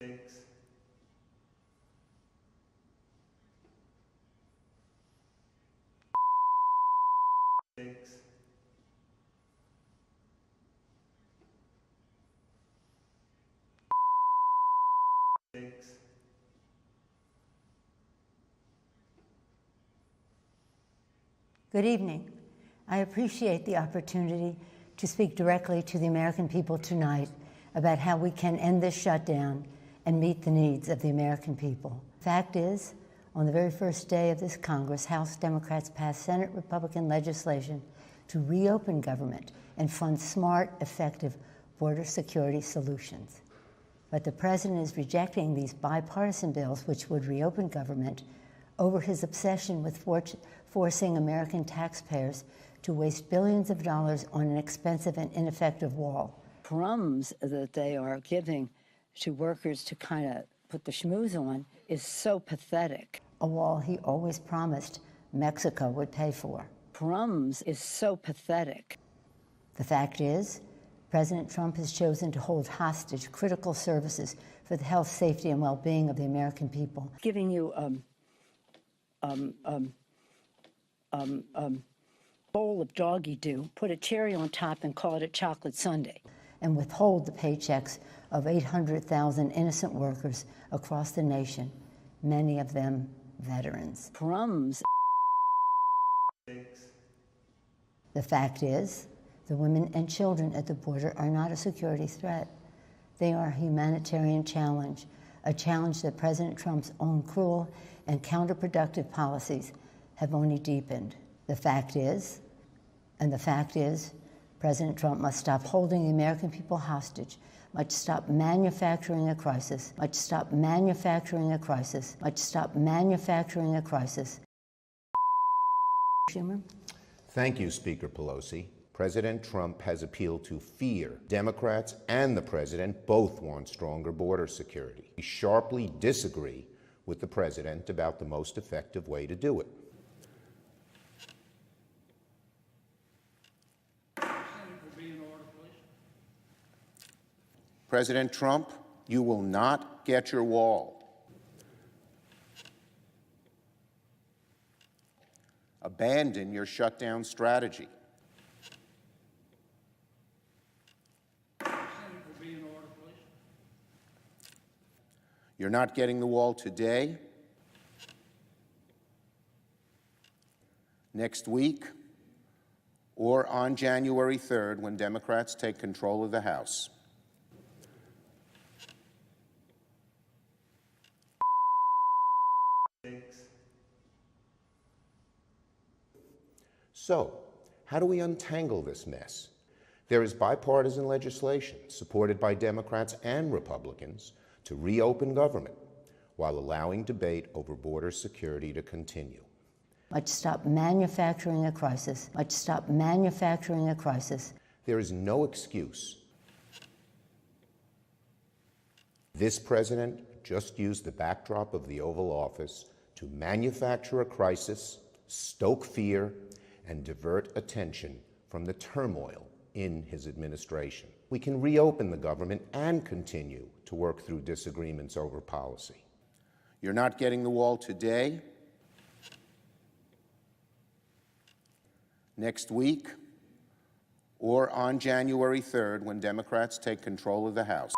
Six. Six. Six. Good evening. I appreciate the opportunity to speak directly to the American people tonight about how we can end this shutdown and meet the needs of the American people. Fact is, on the very first day of this Congress, House Democrats passed Senate Republican legislation to reopen government and fund smart, effective border security solutions. But the president is rejecting these bipartisan bills which would reopen government over his obsession with forcing American taxpayers to waste billions of dollars on an expensive and ineffective wall. Crumbs that they are giving to workers to kind of put the schmooze on is so pathetic. A wall he always promised Mexico would pay for. Crumbs is so pathetic. The fact is, President Trump has chosen to hold hostage critical services for the health, safety, and well-being of the American people. Giving you bowl of doggy do, put a cherry on top and call it a chocolate sundae, and withhold the paychecks of 800,000 innocent workers across the nation, many of them veterans. Crumbs. Six. The fact is, the women and children at the border are not a security threat. They are a humanitarian challenge, a challenge that President Trump's own cruel and counterproductive policies have only deepened. The fact is, President Trump must stop holding the American people hostage, must stop manufacturing a crisis, must stop manufacturing a crisis, must stop manufacturing a crisis. Schumer? Thank you, Speaker Pelosi. President Trump has appealed to fear. Democrats and the president both want stronger border security. We sharply disagree with the president about the most effective way to do it. President Trump, you will not get your wall. Abandon your shutdown strategy. You're not getting the wall today, next week, or on January 3rd when Democrats take control of the House. Six. So, how do we untangle this mess? There is bipartisan legislation supported by Democrats and Republicans to reopen government while allowing debate over border security to continue. Must stop manufacturing a crisis. Must stop manufacturing a crisis. There is no excuse. This president just used the backdrop of the Oval Office to manufacture a crisis, stoke fear, and divert attention from the turmoil in his administration. We can reopen the government and continue to work through disagreements over policy. You're not getting the wall today, next week, or on January 3rd when Democrats take control of the House.